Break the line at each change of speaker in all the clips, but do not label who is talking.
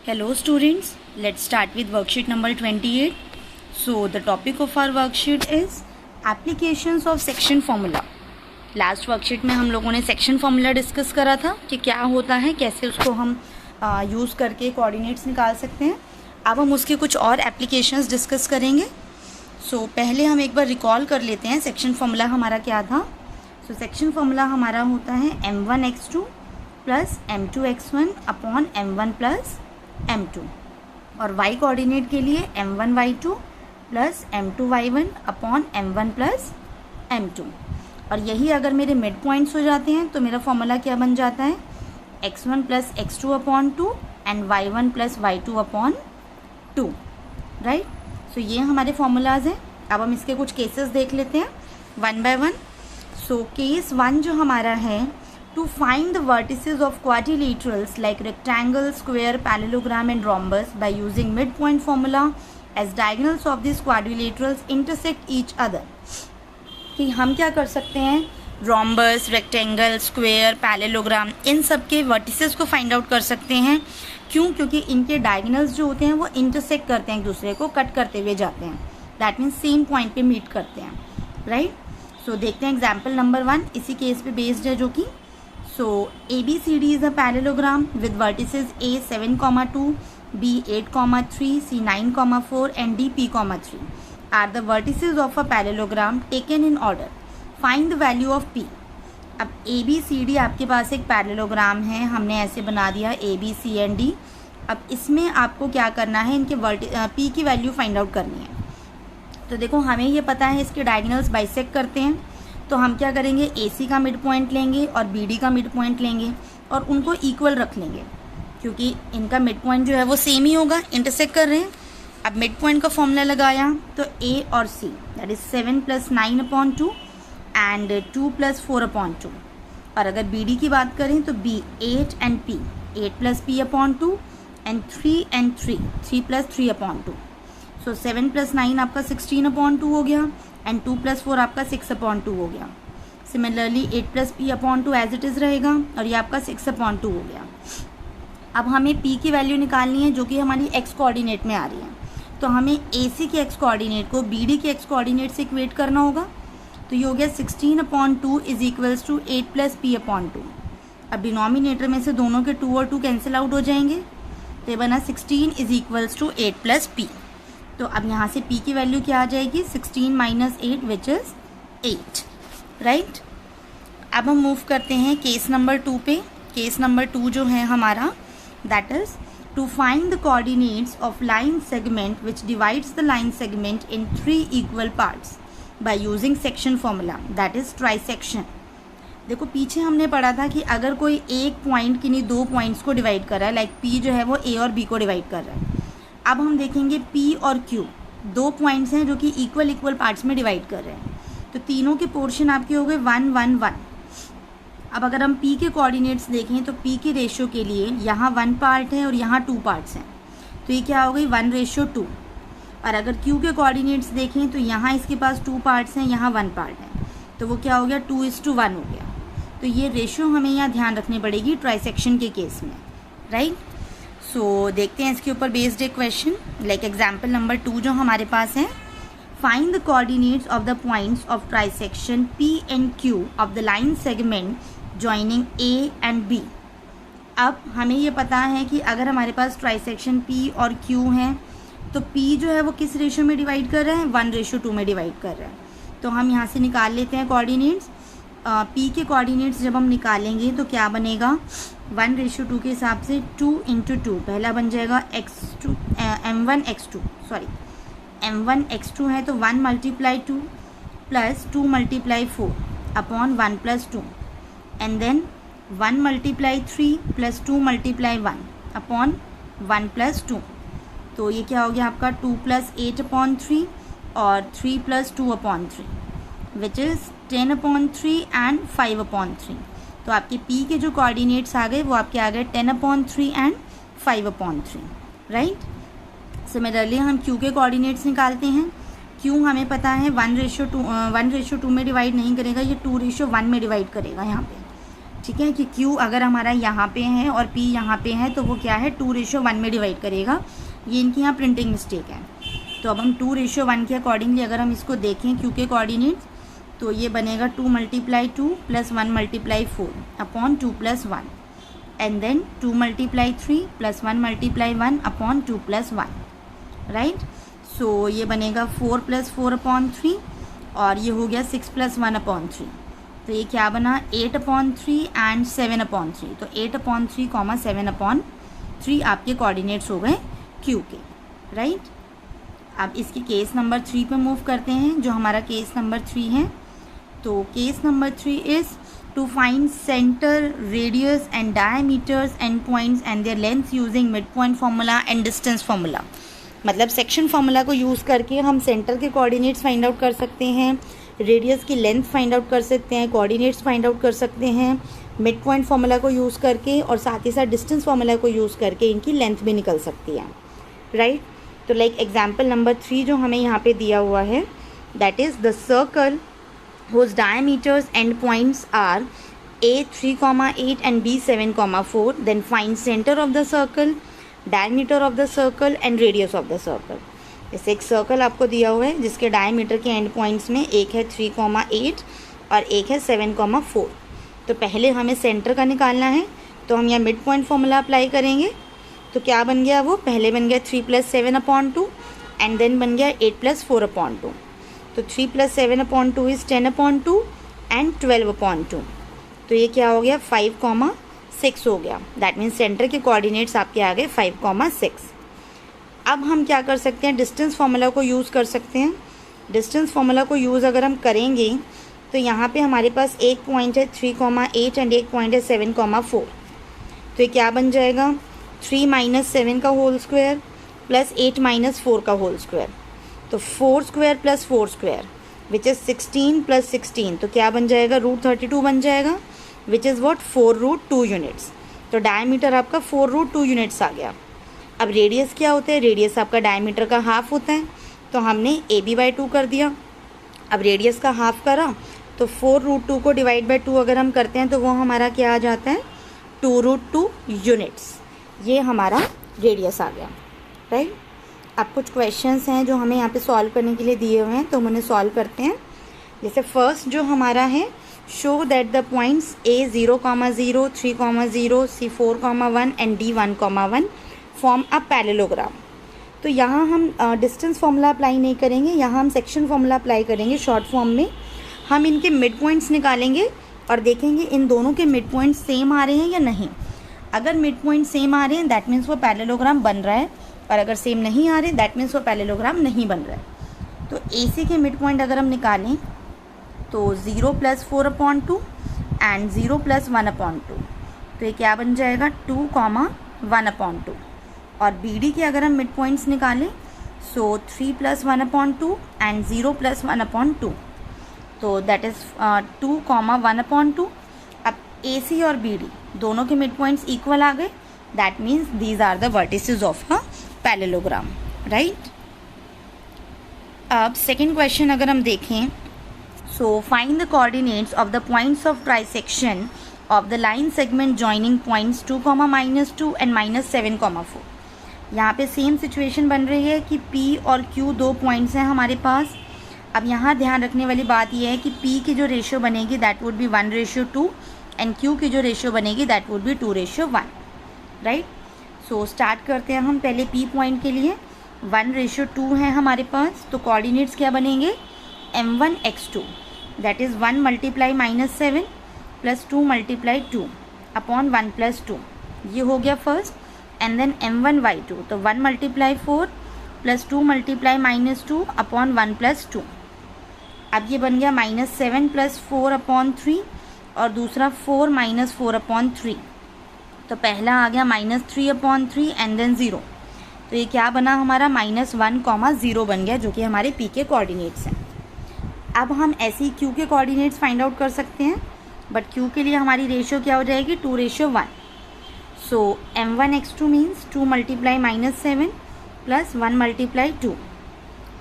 Hello students, let's start with worksheet number 28. So the topic of our worksheet is applications of section formula. Last worksheet में हम लोगों ने section formula discuss करा था कि क्या होता है, कैसे उसको हम यूज़ करके कोऑर्डिनेट्स निकाल सकते हैं. अब हम उसके कुछ और एप्लीकेशंस डिस्कस करेंगे. सो पहले हम एक बार रिकॉल कर लेते हैं सेक्शन फॉर्मूला हमारा क्या था. सो सेक्शन फॉर्मूला हमारा होता है m1x2 plus m2x1 upon m1 plus m2 और y कोऑर्डिनेट के लिए m1y2 plus m2y1 upon m1 plus m2. और यही अगर मेरे मिड पॉइंट्स हो जाते हैं तो मेरा फॉर्मूला क्या बन जाता है, x1 plus x2 upon 2 and y1 plus y2 upon 2. Right. So ये हमारे फॉर्मूलाज हैं. अब हम इसके कुछ केसेस देख लेते हैं one by one. So case one जो हमारा है, to find the vertices of quadrilaterals like rectangle, square, parallelogram and rhombus by using midpoint formula as diagonals of these quadrilaterals intersect each other. कि हम क्या कर सकते हैं, rhombus, rectangle, square, parallelogram इन सब के vertices को find out कर सकते हैं. क्यों? क्योंकि इनके diagonals जो होते हैं वो intersect करते हैं, एक दूसरे को कट करते हुए जाते हैं. That means सेम पॉइंट पे मीट करते हैं. राइट. सो देखते हैं एग्जाम्पल नंबर 1 इसी केस पे बेस्ड है जो कि So ABCD is a parallelogram with vertices A 7,2, B 8,3, C 9,4 and D P,3 are the vertices of a parallelogram taken in order. Find the value of P. अब ABCD आपके पास एक parallelogram है, हमने ऐसे बना दिया AB C and D. अब इसमें आपको क्या करना है, इनके P की वैल्यू फाइंड आउट करनी है. तो देखो हमें ये पता है इसके डायगोनल्स बाइसेक्ट करते हैं, तो हम क्या करेंगे, AC का मिड पॉइंट लेंगे और BD का मिड पॉइंट लेंगे और उनको इक्वल रख लेंगे क्योंकि इनका मिड पॉइंट जो है वो सेम ही होगा, इंटरसेक्ट कर रहे हैं. अब मिड पॉइंट का फॉर्मूला लगाया तो A और C that is 7 plus 9 upon 2 and 2 plus 4 upon 2. और अगर BD की बात करें तो B 8 and P 8 plus P upon 2 and 3 and 3 plus 3 upon 2. So 7 plus 9 आपका 16 अपॉन 2 हो गया एंड 2 प्लस 4 आपका 6 अपॉन 2 हो गया. Similarly 8 plus P upon 2 as it is रहेगा और ये आपका 6 अपॉन 2 हो गया. अब हमें P की वैल्यू निकालनी है जो कि हमारी x कोऑर्डिनेट में आ रही है. तो हमें AC के x कोऑर्डिनेट को BD के x कोऑर्डिनेट से इक्वेट करना होगा. तो ये हो गया 16 upon 2 is equals to 8 plus P upon 2. अब डिनोमिनेटर में से दोनों के 2 और 2 कैंसिल आउट हो जाएंगे, तो ये बना 16 is equals to 8 plus P. तो अब यहाँ से P की वैल्यू क्या आ जाएगी, 16 माइनस 8 विच इज़ 8. राइट. अब हम मूव करते हैं केस नंबर 2 पे. केस नंबर 2 जो है हमारा, that is to find the coordinates of line segment which divides the line segment in 3 equal parts by using section formula that is trisection. देखो पीछे हमने पढ़ा था कि अगर कोई एक पॉइंट किन्हीं दो पॉइंट्स को डिवाइड कर रहा है, लाइक P जो है वो A और B को डिवाइड कर रहा है. अब हम देखेंगे P और Q दो पॉइंट्स हैं जो कि इक्वल पार्ट्स में डिवाइड कर रहे हैं. तो तीनों के पोर्शन आपके हो गए 1 1 1. अब अगर हम P के कोऑर्डिनेट्स देखें तो P के रेशियो के लिए यहाँ 1 पार्ट है और यहाँ 2 पार्ट्स हैं, तो ये क्या हो गई 1:2. और अगर Q के कोऑर्डिनेट्स देखें तो यहाँ इसके पास 2 पार्ट्स हैं, यहाँ 1 पार्ट है, तो वो क्या हो गया 2:1 हो गया. तो ये रेशियो हमें यहाँ ध्यान रखनी पड़ेगी ट्राइसेक्शन के केस में. राइट. सो देखते हैं इसके ऊपर बेस्ड एक क्वेश्चन, लाइक एग्जाम्पल नंबर 2 जो हमारे पास है. Find the coordinates of the points of trisection P and Q of the line segment joining A and B. अब हमें ये पता है कि अगर हमारे पास ट्राइसेक्शन P और Q है तो P जो है वो किस रेशियो में डिवाइड कर रहा है, 1:2 में डिवाइड कर रहा है. तो हम यहाँ से निकाल लेते हैं कोऑर्डिनेट्स. P के कोऑर्डिनेट्स जब हम निकालेंगे तो क्या बनेगा, 1:2 के हिसाब से 2 × 2 पहला बन जाएगा m1x2 है तो 1 × 2 plus 2 × 4 upon 1 + 2 and then 1 × 3 plus 2 × 1 upon 1 + 2. तो ये क्या हो गया आपका 2 + 8 अपॉन 3 और 3 + 2 upon 3 which is 10 upon 3 and 5 upon 3. तो आपके P के जो कोऑर्डिनेट्स आ गए वो आपके आ गए 10 upon 3 and 5 upon 3. Right. Similarly हम Q के कोऑर्डिनेट्स निकालते हैं. Q हमें पता है 1:2 में डिवाइड नहीं करेगा, ये 2:1 में डिवाइड करेगा यहाँ पे. ठीक है, कि Q अगर हमारा यहाँ पे है और P यहाँ पे है तो वो क्या है 2:1 में डिवाइड करेगा। ये इनकी यहाँ प्रिंटिंग मिस्टेक है। तो अब हम 2:1 के अकॉर्डिंगली अगर हम इसको देखें Q के कोऑर्डिनेट्स, तो ये बनेगा 2 × 2 + 1 × 4 upon 2 + 1 and then 2 × 3 + 1 × 1 upon 2 + 1, right. So ये बनेगा 4 + 4 अपॉन 3 और ये हो गया 6 + 1 अपॉन 3। तो ये क्या बना 8/3 एंड 7/3। तो 8/3, 7/3 आपके कोऑर्डिनेट्स हो गए Q के, राइट। अब इसके केस नंबर 3 पे मूव करते हैं, जो हमारा केस नंबर 3 है। तो case number 3 is to find centre, radius and diameters and points and their length using mid point formula and distance formula. मतलब सेक्शन फार्मूला को यूज़ करके हम सेंटर के कोऑर्डिनेट्स फाइंड आउट कर सकते हैं, रेडियस की लेंथ फाइंड आउट कर सकते हैं, कोऑर्डिनेट्स फाइंड आउट कर सकते हैं मिड पॉइंट फार्मूला को यूज़ करके, और साथ ही साथ डिस्टेंस फार्मूला को यूज़ करके इनकी लेंथ भी निकल सकती है, राइट। तो लाइक एग्जाम्पल नंबर 3 जो हमें यहाँ पे दिया हुआ है, that is the circle whose diameters and points are A 3,8 and B 7,4. Then find center of the circle, diameter of the circle and radius of the circle. जैसे एक सर्कल आपको दिया हुआ है जिसके डायमीटर के एंड पॉइंट्स में एक है 3,8 और एक है 7,4। तो पहले हमें सेंटर का निकालना है, तो हम यहाँ मिड पॉइंट फॉर्मूला अप्लाई करेंगे। तो क्या बन गया, वो पहले बन गया 3 + 7/2 एंड देन बन गया 8 + 4/2। तो 3 + 7/2 इज़ 10/2 एंड 12/2। तो ये क्या हो गया 5,6 हो गया। दैट मीन्स सेंटर के कोऑर्डिनेट्स आपके आ गए 5,6। अब हम क्या कर सकते हैं, डिस्टेंस फार्मूला को यूज़ कर सकते हैं। डिस्टेंस फार्मूला को यूज़ अगर हम करेंगे तो यहाँ पे हमारे पास एक पॉइंट है 3,8 एंड एक पॉइंट है 7,4। तो ये क्या बन जाएगा 3 - 7 का होल स्क्वायर प्लस 8 - 4 का होल स्क्वायर। तो 4 square plus 4 square which is 16 + 16। तो क्या बन जाएगा √32 बन जाएगा, विच इज़ वॉट 4√2 यूनिट्स। तो डायमीटर आपका 4√2 यूनिट्स आ गया। अब रेडियस क्या होता है, रेडियस आपका डायमीटर का हाफ होता है। तो हमने AB/2 कर दिया। अब रेडियस का हाफ करा तो 4√2 को /2 अगर हम करते हैं तो वो हमारा क्या आ जाता है 2√2 यूनिट्स। ये हमारा रेडियस आ गया, राइट। अब कुछ क्वेश्चंस हैं जो हमें यहाँ पे सॉल्व करने के लिए दिए हुए हैं, तो हम उन्हें सॉल्व करते हैं। जैसे फर्स्ट जो हमारा है, show that the points A 0,0, 3,0, C 4,1 and D 1,1 form a parallelogram. तो यहाँ हम डिस्टेंस फार्मूला अप्लाई नहीं करेंगे, यहाँ हम सेक्शन फार्मूला अप्लाई करेंगे। शॉर्ट फॉर्म में हम इनके मिड पॉइंट्स निकालेंगे और देखेंगे इन दोनों के मिड पॉइंट्स सेम आ रहे हैं या नहीं। अगर मिड पॉइंट सेम आ रहे हैं दैट मीन्स वो पैरेललोग्राम बन रहा है, और अगर सेम नहीं आ रहे दैट मीन्स वो पैरेललोग्राम नहीं बन रहा है। तो AC के मिड पॉइंट अगर हम निकालें तो 0 + 4/2 एंड 0 + 1/2। तो ये क्या बन जाएगा 2,1/2। और BD के अगर हम मिड पॉइंट्स निकालें सो 3 + 1/2 एंड 0 + 1/2। तो दैट इज़ 2,1/2। अब AC और BD दोनों के मिड पॉइंट्स इक्वल आ गए, that means these are the vertices of a parallelogram, right. अब सेकेंड क्वेश्चन अगर हम देखें, so find the coordinates of the points of trisection of the line segment joining points 2, -2 and -7,4। यहाँ पे same situation बन रही है कि P और Q दो पॉइंट्स हैं हमारे पास। अब यहाँ ध्यान रखने वाली बात यह है कि P की जो रेशियो बनेगी that would be 1:2 and Q की जो रेशियो बनेगी that would be 2:1, right. So start करते हैं हम पहले P पॉइंट के लिए। 1:2 है हमारे पास, तो कोऑर्डिनेट्स क्या बनेंगे M1 x2 that is 1 × -7 + 2 × 2 upon 1 + 2। ये हो गया first. And then M1 y2, तो 1 × 4 + 2 × -2 अपॉन 1 + 2। अब ये बन गया -7 + 4/3 और दूसरा 4 - 4/3। तो पहला आ गया -3/3 एंड देन 0। तो ये क्या बना हमारा -1,0 बन गया, जो कि हमारे P के कोऑर्डिनेट्स हैं। अब हम ऐसे ही Q के कोऑर्डिनेट्स फाइंड आउट कर सकते हैं, बट Q के लिए हमारी रेशियो क्या हो जाएगी 2:1। सो M1 x2 means 2 × -7 + 1 × 2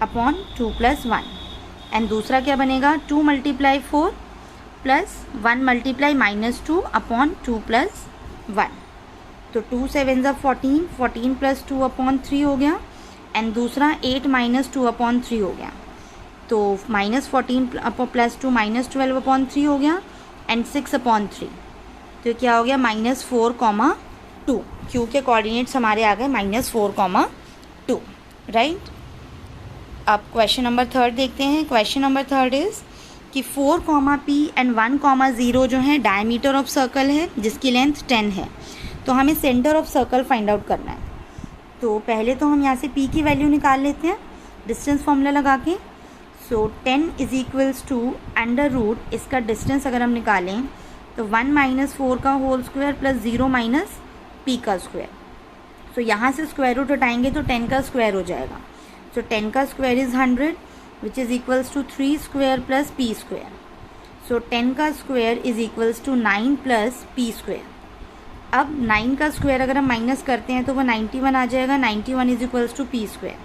upon 2 + 1। And दूसरा क्या बनेगा 2 × 4 प्लस 1 मल्टीप्लाई -2 अपॉन 2 + 1, तो 2 7 ज़ा 14, 14 + 2 अपॉन 3 हो गया, एंड दूसरा 8 - 2 अपॉन 3 हो गया, तो -14 + 2 -12 अपॉन 3 हो गया, एंड 6 अपॉन 3, तो क्या हो गया -4, 2। क्यू के कोऑर्डिनेट्स हमारे आ गए -4, 2, राइट। अब क्वेश्चन नंबर 3 देखते हैं। क्वेश्चन नंबर 3 इज़ कि 4, P एंड 1, 0 जो है डायमीटर ऑफ सर्कल है जिसकी लेंथ 10 है, तो हमें centre of circle find out करना है। तो पहले तो हम यहाँ से P की वैल्यू निकाल लेते हैं डिस्टेंस फॉर्मूला लगा के। सो 10 = अंडर रूट, इसका डिस्टेंस अगर हम निकालें तो 1 - 4 का होल स्क्वायर प्लस 0 - P का स्क्वायर। सो यहाँ से स्क्वायर रूट हटाएंगे तो 10 का स्क्वायर हो जाएगा। सो 10 का square is 100 which is equals to 3 square plus P square. So 10 का square is equals to 9 + P square. अब 9 का स्क्वायर अगर हम माइनस करते हैं तो वो 91 आ जाएगा, 91 is equals to P square.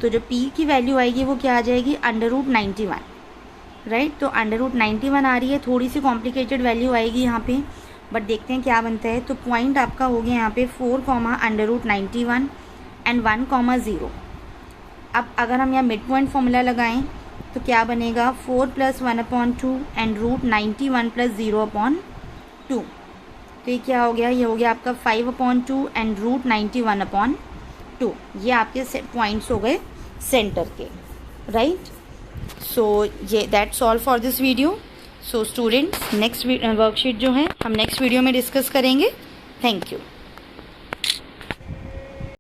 तो जो P की वैल्यू आएगी वो क्या आ जाएगी √91, राइट। तो √91 आ रही है, थोड़ी सी कॉम्प्लिकेटेड वैल्यू आएगी यहाँ पे, बट देखते हैं क्या बनता है। तो पॉइंट आपका हो गया यहाँ पे 4, √91 एंड 1, 0। अब अगर हम यहाँ मिड पॉइंट फॉर्मूला लगाएं तो क्या बनेगा 4 + 1/2 एंड √91 + 0/2, तो ये क्या हो गया, ये हो गया आपका 5/2 एंड √91/2। ये आपके पॉइंट्स हो गए सेंटर के, राइट। सो ये that's all for this video. So students next worksheet जो है हम नेक्स्ट वीडियो में डिस्कस करेंगे। Thank you.